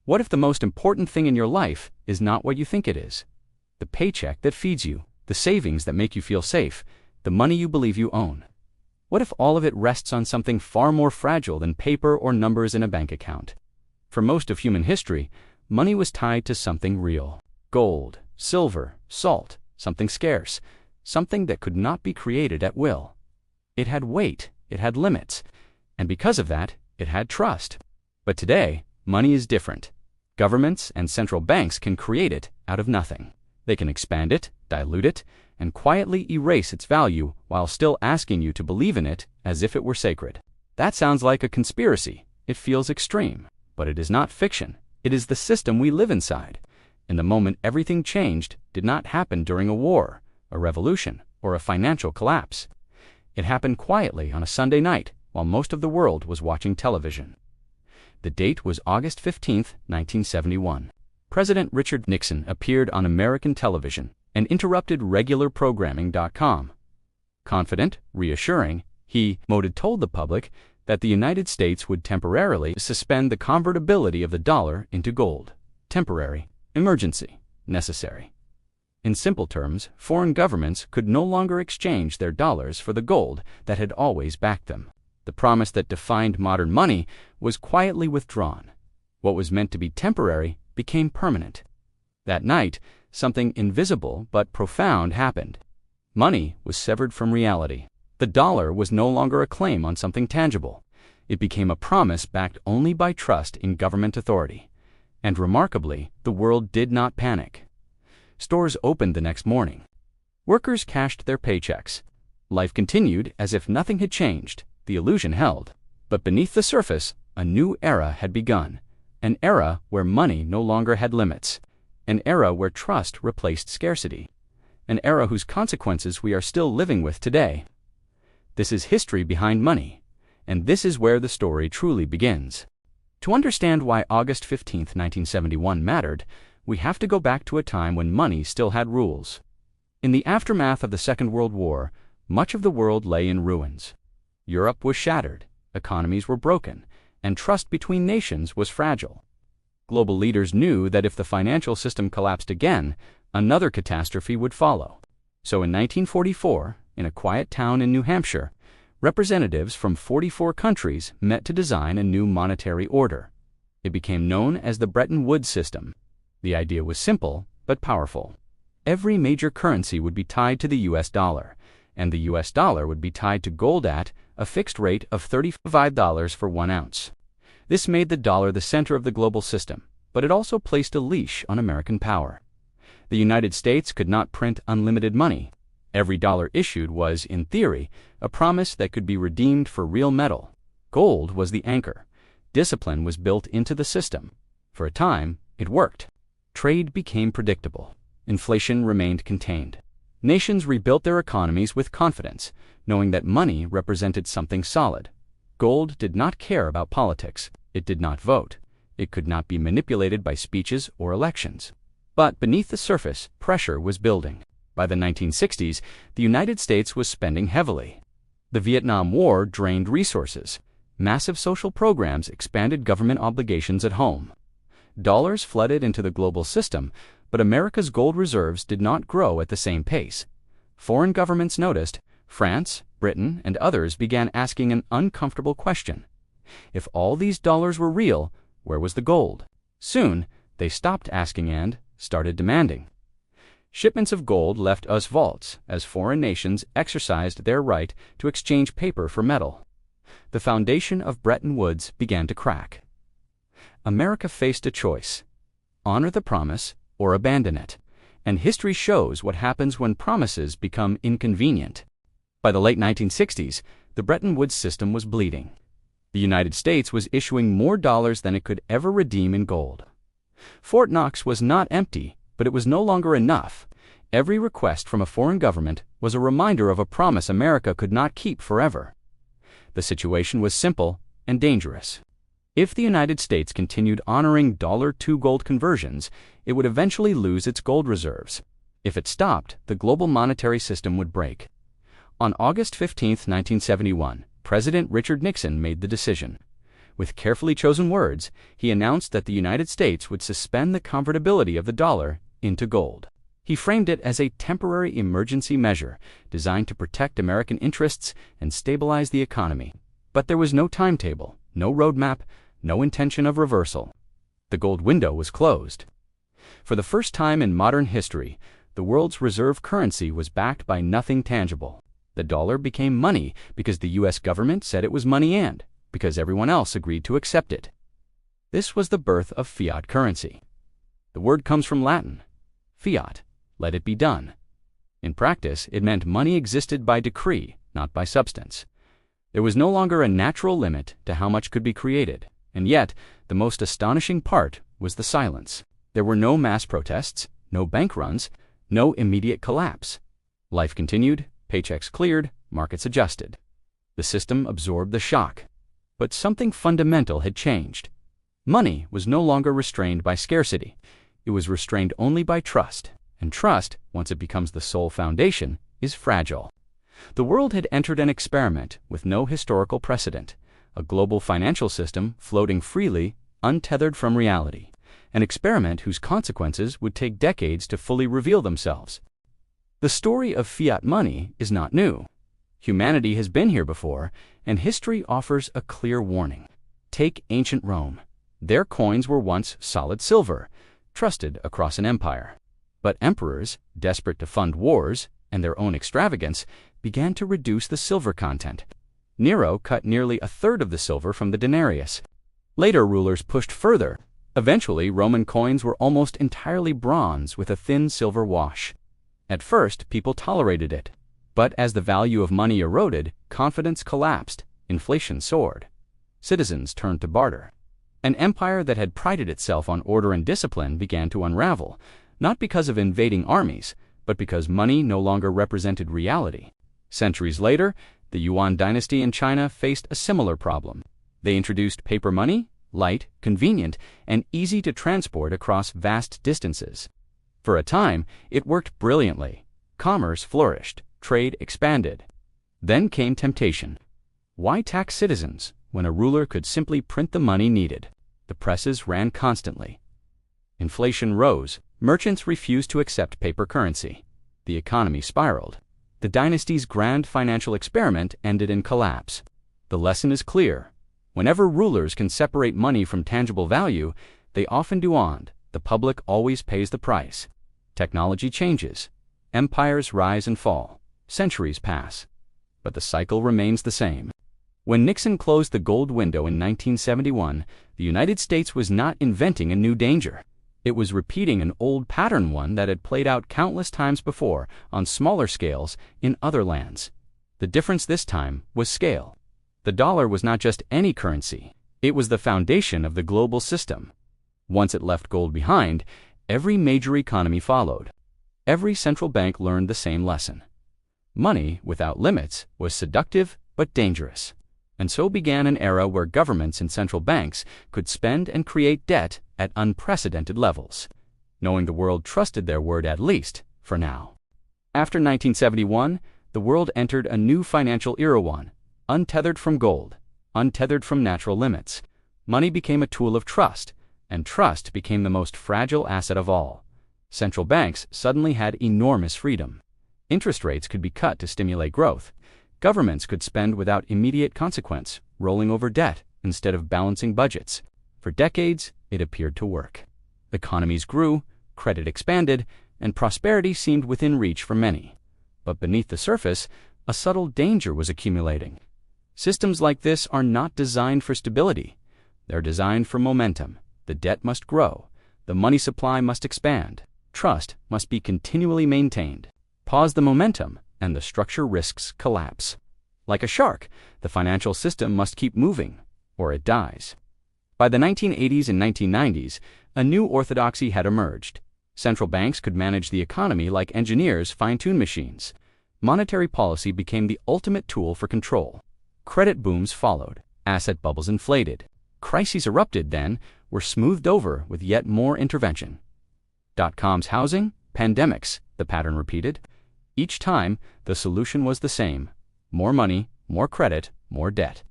What if the most important thing in your life is not what you think it is? The paycheck that feeds you, the savings that make you feel safe, the money you believe you own. What if all of it rests on something far more fragile than paper or numbers in a bank account? For most of human history, money was tied to something real. Gold, silver, salt, something scarce, something that could not be created at will. It had weight, it had limits, and because of that, it had trust. But today, money is different. Governments and central banks can create it out of nothing. They can expand it, dilute it, and quietly erase its value while still asking you to believe in it as if it were sacred. That sounds like a conspiracy. It feels extreme. But it is not fiction. It is the system we live inside. And the moment everything changed did not happen during a war, a revolution, or a financial collapse. It happened quietly on a Sunday night while most of the world was watching television. The date was August 15, 1971. President Richard Nixon appeared on American television and interrupted regular programming.com. Confident, reassuring, he told the public that the United States would temporarily suspend the convertibility of the dollar into gold. Temporary, emergency, necessary. In simple terms, foreign governments could no longer exchange their dollars for the gold that had always backed them. The promise that defined modern money was quietly withdrawn. What was meant to be temporary became permanent. That night, something invisible but profound happened. Money was severed from reality. The dollar was no longer a claim on something tangible. It became a promise backed only by trust in government authority. And remarkably, the world did not panic. Stores opened the next morning. Workers cashed their paychecks. Life continued as if nothing had changed. The illusion held. But beneath the surface, a new era had begun. An era where money no longer had limits. An era where trust replaced scarcity. An era whose consequences we are still living with today. This is history behind money. And this is where the story truly begins. To understand why August 15, 1971 mattered, we have to go back to a time when money still had rules. In the aftermath of the Second World War, much of the world lay in ruins. Europe was shattered, economies were broken, and trust between nations was fragile. Global leaders knew that if the financial system collapsed again, another catastrophe would follow. So in 1944, in a quiet town in New Hampshire, representatives from 44 countries met to design a new monetary order. It became known as the Bretton Woods system. The idea was simple but powerful. Every major currency would be tied to the US dollar, and the US dollar would be tied to gold at a fixed rate of $35 for 1 ounce. This made the dollar the center of the global system, but it also placed a leash on American power. The United States could not print unlimited money. Every dollar issued was, in theory, a promise that could be redeemed for real metal. Gold was the anchor. Discipline was built into the system. For a time, it worked. Trade became predictable. Inflation remained contained. Nations rebuilt their economies with confidence, knowing that money represented something solid. Gold did not care about politics. It did not vote. It could not be manipulated by speeches or elections. But beneath the surface, pressure was building. By the 1960s, the United States was spending heavily. The Vietnam War drained resources. Massive social programs expanded government obligations at home. Dollars flooded into the global system, but America's gold reserves did not grow at the same pace. Foreign governments noticed. France, Britain, and others began asking an uncomfortable question. If all these dollars were real, where was the gold? Soon, they stopped asking and started demanding. Shipments of gold left US vaults as foreign nations exercised their right to exchange paper for metal. The foundation of Bretton Woods began to crack. America faced a choice: honor the promise or abandon it. And history shows what happens when promises become inconvenient. By the late 1960s, the Bretton Woods system was bleeding. The United States was issuing more dollars than it could ever redeem in gold. Fort Knox was not empty, but it was no longer enough. Every request from a foreign government was a reminder of a promise America could not keep forever. The situation was simple and dangerous. If the United States continued honoring $2 gold conversions, it would eventually lose its gold reserves. If it stopped, the global monetary system would break. On August 15, 1971, President Richard Nixon made the decision. With carefully chosen words, he announced that the United States would suspend the convertibility of the dollar into gold. He framed it as a temporary emergency measure designed to protect American interests and stabilize the economy. But there was no timetable, no roadmap, no intention of reversal. The gold window was closed. For the first time in modern history, the world's reserve currency was backed by nothing tangible. The dollar became money because the U.S. government said it was money and because everyone else agreed to accept it. This was the birth of fiat currency. The word comes from Latin, fiat, let it be done. In practice, it meant money existed by decree, not by substance. There was no longer a natural limit to how much could be created, and yet the most astonishing part was the silence. There were no mass protests, no bank runs, no immediate collapse. Life continued, paychecks cleared, markets adjusted. The system absorbed the shock. But something fundamental had changed. Money was no longer restrained by scarcity. It was restrained only by trust. And trust, once it becomes the sole foundation, is fragile. The world had entered an experiment with no historical precedent, a global financial system floating freely, untethered from reality, an experiment whose consequences would take decades to fully reveal themselves. The story of fiat money is not new. Humanity has been here before, and history offers a clear warning. Take ancient Rome. Their coins were once solid silver, trusted across an empire. But emperors, desperate to fund wars and their own extravagance, began to reduce the silver content. Nero cut nearly a third of the silver from the denarius. Later rulers pushed further. Eventually, Roman coins were almost entirely bronze with a thin silver wash. At first, people tolerated it. But as the value of money eroded, confidence collapsed, inflation soared. Citizens turned to barter. An empire that had prided itself on order and discipline began to unravel, not because of invading armies, but because money no longer represented reality. Centuries later, the Yuan dynasty in China faced a similar problem. They introduced paper money, light, convenient, and easy to transport across vast distances. For a time, it worked brilliantly. Commerce flourished, trade expanded. Then came temptation. Why tax citizens when a ruler could simply print the money needed? The presses ran constantly. Inflation rose. Merchants refused to accept paper currency. The economy spiraled. The dynasty's grand financial experiment ended in collapse. The lesson is clear. Whenever rulers can separate money from tangible value, they often do, and the public always pays the price. Technology changes. Empires rise and fall. Centuries pass. But the cycle remains the same. When Nixon closed the gold window in 1971, the United States was not inventing a new danger. It was repeating an old pattern, one that had played out countless times before on smaller scales in other lands. The difference this time was scale. The dollar was not just any currency. It was the foundation of the global system. Once it left gold behind, every major economy followed. Every central bank learned the same lesson. Money without limits was seductive but dangerous. And so began an era where governments and central banks could spend and create debt at unprecedented levels, knowing the world trusted their word, at least for now. After 1971, the world entered a new financial era, one untethered from gold, untethered from natural limits. Money became a tool of trust, and trust became the most fragile asset of all. Central banks suddenly had enormous freedom. Interest rates could be cut to stimulate growth. Governments could spend without immediate consequence, rolling over debt instead of balancing budgets. For decades, it appeared to work. Economies grew, credit expanded, and prosperity seemed within reach for many. But beneath the surface, a subtle danger was accumulating. Systems like this are not designed for stability. They're designed for momentum. The debt must grow. The money supply must expand. Trust must be continually maintained. Pause the momentum, and the structure risks collapse. Like a shark, the financial system must keep moving, or it dies. By the 1980s and 1990s, a new orthodoxy had emerged. Central banks could manage the economy like engineers fine-tune machines. Monetary policy became the ultimate tool for control. Credit booms followed. Asset bubbles inflated. Crises erupted, then were smoothed over with yet more intervention. Dot-coms, housing, pandemics, the pattern repeated. Each time, the solution was the same: more money, more credit, more debt.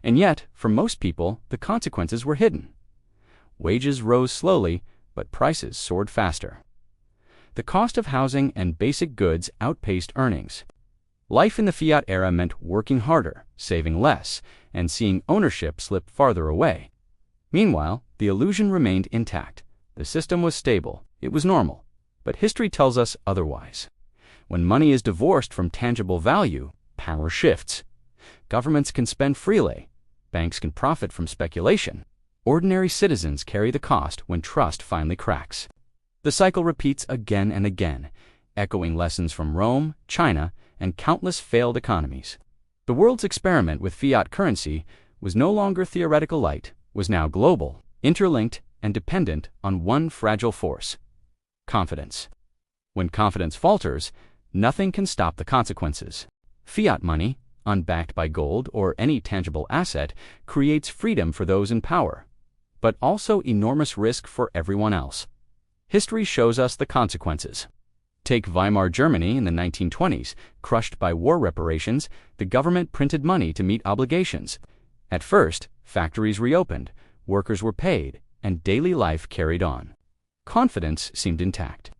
And yet, for most people, the consequences were hidden. Wages rose slowly, but prices soared faster. The cost of housing and basic goods outpaced earnings. Life in the fiat era meant working harder, saving less, and seeing ownership slip farther away. Meanwhile, the illusion remained intact. The system was stable, it was normal. But history tells us otherwise. When money is divorced from tangible value, power shifts. Governments can spend freely. Banks can profit from speculation. Ordinary citizens carry the cost when trust finally cracks. The cycle repeats again and again, echoing lessons from Rome, China, and countless failed economies. The world's experiment with fiat currency was no longer theoretical light, was now global, interlinked, and dependent on one fragile force: confidence. When confidence falters, nothing can stop the consequences. Fiat money, unbacked by gold or any tangible asset, creates freedom for those in power, but also enormous risk for everyone else. History shows us the consequences. Take Weimar Germany in the 1920s. Crushed by war reparations, the government printed money to meet obligations. At first, factories reopened, workers were paid, and daily life carried on. Confidence seemed intact.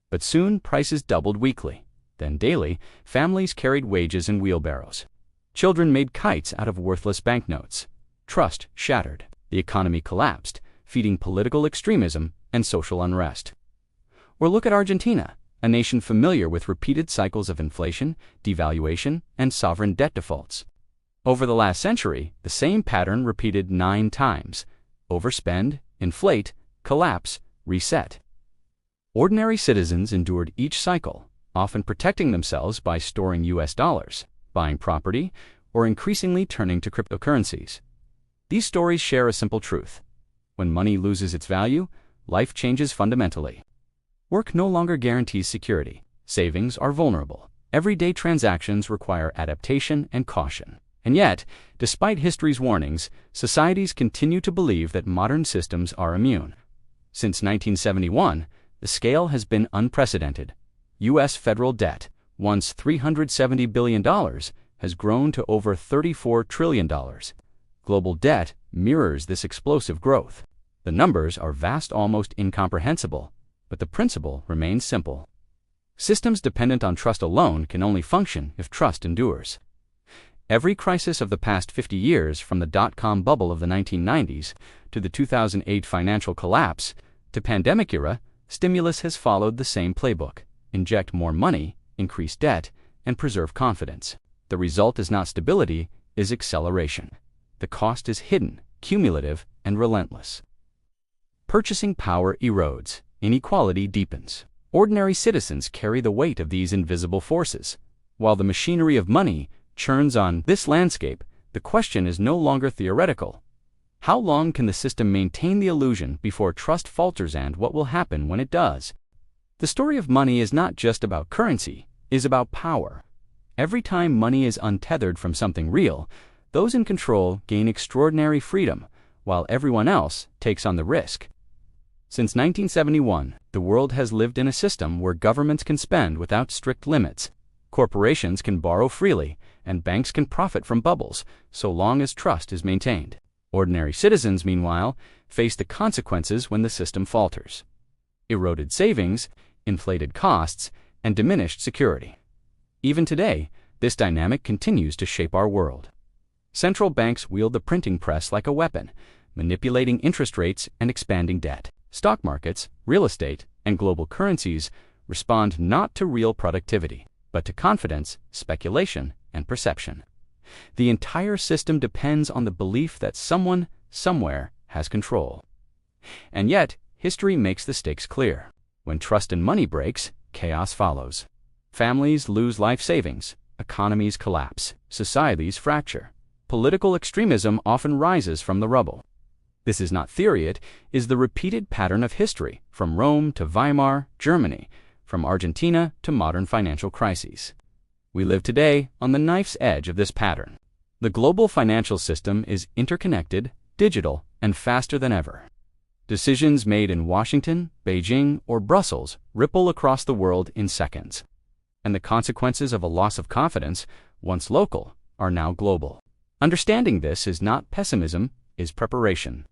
But soon prices doubled weekly. Then daily, families carried wages in wheelbarrows. Children made kites out of worthless banknotes. Trust shattered. The economy collapsed, feeding political extremism and social unrest. Or look at Argentina, a nation familiar with repeated cycles of inflation, devaluation, and sovereign debt defaults. Over the last century, the same pattern repeated 9 times: overspend, inflate, collapse, reset. Ordinary citizens endured each cycle, often protecting themselves by storing US dollars, buying property, or increasingly turning to cryptocurrencies. These stories share a simple truth. When money loses its value, life changes fundamentally. Work no longer guarantees security. Savings are vulnerable. Everyday transactions require adaptation and caution. And yet, despite history's warnings, societies continue to believe that modern systems are immune. Since 1971, the scale has been unprecedented. U.S. federal debt, once $370 billion, has grown to over $34 trillion. Global debt mirrors this explosive growth. The numbers are vast, almost incomprehensible, but the principle remains simple. Systems dependent on trust alone can only function if trust endures. Every crisis of the past 50 years, from the dot-com bubble of the 1990s to the 2008 financial collapse to pandemic era, stimulus has followed the same playbook: inject more money, increase debt, and preserve confidence. The result is not stability, is acceleration. The cost is hidden, cumulative, and relentless. Purchasing power erodes. Inequality deepens. Ordinary citizens carry the weight of these invisible forces. While the machinery of money churns on this landscape, the question is no longer theoretical. How long can the system maintain the illusion before trust falters, and what will happen when it does? The story of money is not just about currency, it is about power. Every time money is untethered from something real, those in control gain extraordinary freedom, while everyone else takes on the risk. Since 1971, the world has lived in a system where governments can spend without strict limits, corporations can borrow freely, and banks can profit from bubbles, so long as trust is maintained. Ordinary citizens, meanwhile, face the consequences when the system falters: eroded savings, inflated costs, and diminished security. Even today, this dynamic continues to shape our world. Central banks wield the printing press like a weapon, manipulating interest rates and expanding debt. Stock markets, real estate, and global currencies respond not to real productivity, but to confidence, speculation, and perception. The entire system depends on the belief that someone, somewhere, has control. And yet, history makes the stakes clear. When trust in money breaks, chaos follows. Families lose life savings, economies collapse, societies fracture. Political extremism often rises from the rubble. This is not theory, it is the repeated pattern of history, from Rome to Weimar, Germany, from Argentina to modern financial crises. We live today on the knife's edge of this pattern. The global financial system is interconnected, digital, and faster than ever. Decisions made in Washington, Beijing, or Brussels ripple across the world in seconds. And the consequences of a loss of confidence, once local, are now global. Understanding this is not pessimism, is preparation.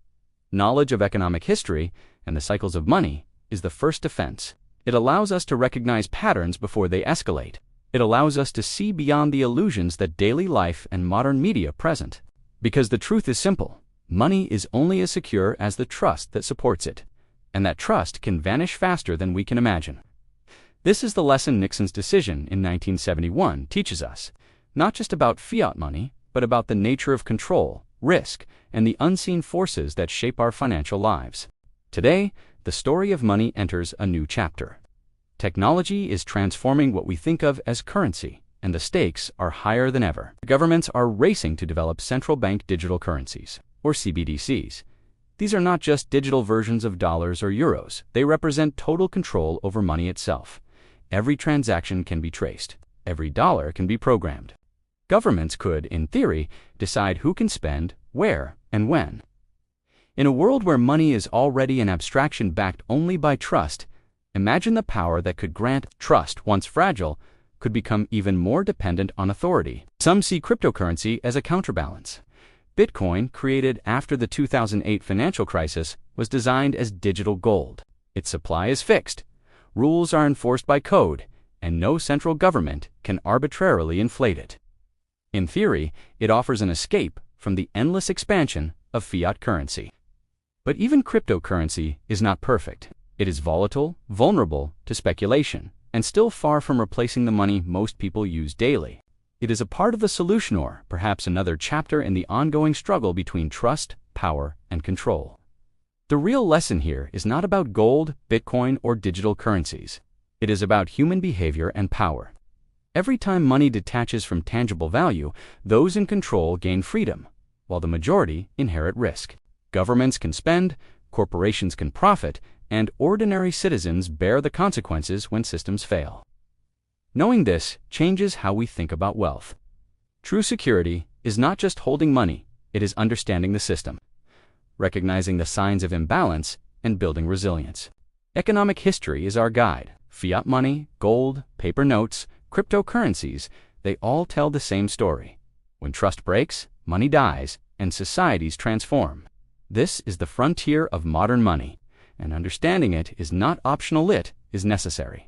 Knowledge of economic history and the cycles of money is the first defense. It allows us to recognize patterns before they escalate. It allows us to see beyond the illusions that daily life and modern media present. Because the truth is simple, money is only as secure as the trust that supports it, and that trust can vanish faster than we can imagine. This is the lesson Nixon's decision in 1971 teaches us, not just about fiat money, but about the nature of control, risk, and the unseen forces that shape our financial lives. Today, the story of money enters a new chapter. Technology is transforming what we think of as currency, and the stakes are higher than ever. Governments are racing to develop central bank digital currencies, or CBDCs. These are not just digital versions of dollars or euros. They represent total control over money itself. Every transaction can be traced. Every dollar can be programmed. Governments could, in theory, decide who can spend, where, and when. In a world where money is already an abstraction backed only by trust, imagine the power that could grant trust, once fragile, could become even more dependent on authority. Some see cryptocurrency as a counterbalance. Bitcoin, created after the 2008 financial crisis, was designed as digital gold. Its supply is fixed. Rules are enforced by code, and no central government can arbitrarily inflate it. In theory, it offers an escape from the endless expansion of fiat currency. But even cryptocurrency is not perfect. It is volatile, vulnerable to speculation, and still far from replacing the money most people use daily. It is a part of the solution, or perhaps another chapter in the ongoing struggle between trust, power, and control. The real lesson here is not about gold, Bitcoin, or digital currencies. It is about human behavior and power. Every time money detaches from tangible value, those in control gain freedom, while the majority inherit risk. Governments can spend, corporations can profit, and ordinary citizens bear the consequences when systems fail. Knowing this changes how we think about wealth. True security is not just holding money, it is understanding the system, recognizing the signs of imbalance, and building resilience. Economic history is our guide. Fiat money, gold, paper notes, cryptocurrencies, they all tell the same story. When trust breaks, money dies, and societies transform. This is the frontier of modern money, and understanding it is not optional, it is necessary.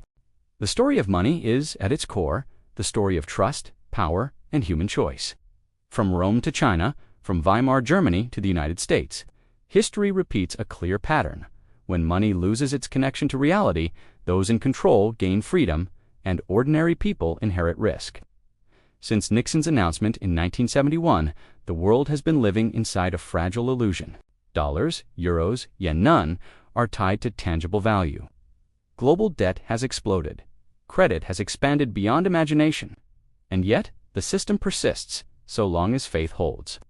The story of money is, at its core, the story of trust, power, and human choice. From Rome to China, from Weimar Germany to the United States, history repeats a clear pattern. When money loses its connection to reality, those in control gain freedom, and ordinary people inherit risk. Since Nixon's announcement in 1971, the world has been living inside a fragile illusion. Dollars, euros, yen, none are tied to tangible value. Global debt has exploded. Credit has expanded beyond imagination. And yet, the system persists, so long as faith holds.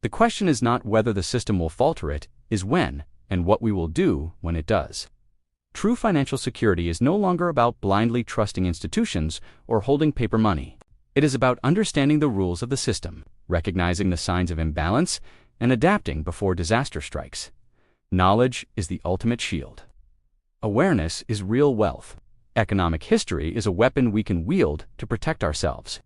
The question is not whether the system will falter, it is when and what we will do when it does. True financial security is no longer about blindly trusting institutions or holding paper money. It is about understanding the rules of the system, recognizing the signs of imbalance, and adapting before disaster strikes. Knowledge is the ultimate shield. Awareness is real wealth. Economic history is a weapon we can wield to protect ourselves.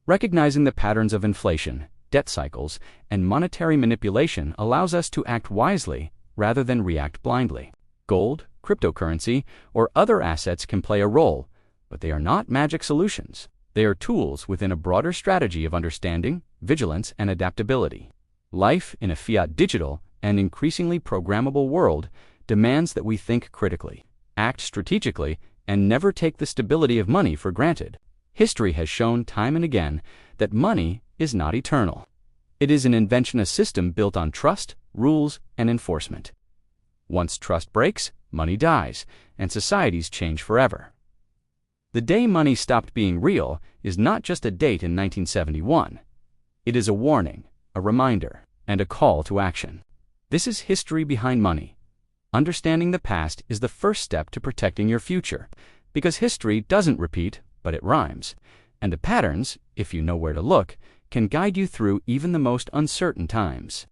Recognizing the patterns of inflation, debt cycles, and monetary manipulation allows us to act wisely rather than react blindly. Gold, cryptocurrency, or other assets can play a role, but they are not magic solutions. They are tools within a broader strategy of understanding, vigilance, and adaptability. Life in a fiat digital and increasingly programmable world demands that we think critically, act strategically, and never take the stability of money for granted. History has shown time and again that money is not eternal. It is an invention, a system built on trust, rules, and enforcement. Once trust breaks, money dies, and societies change forever. The day money stopped being real is not just a date in 1971. It is a warning, a reminder, and a call to action. This is history behind money. Understanding the past is the first step to protecting your future, because history doesn't repeat, but it rhymes, and the patterns, if you know where to look, can guide you through even the most uncertain times.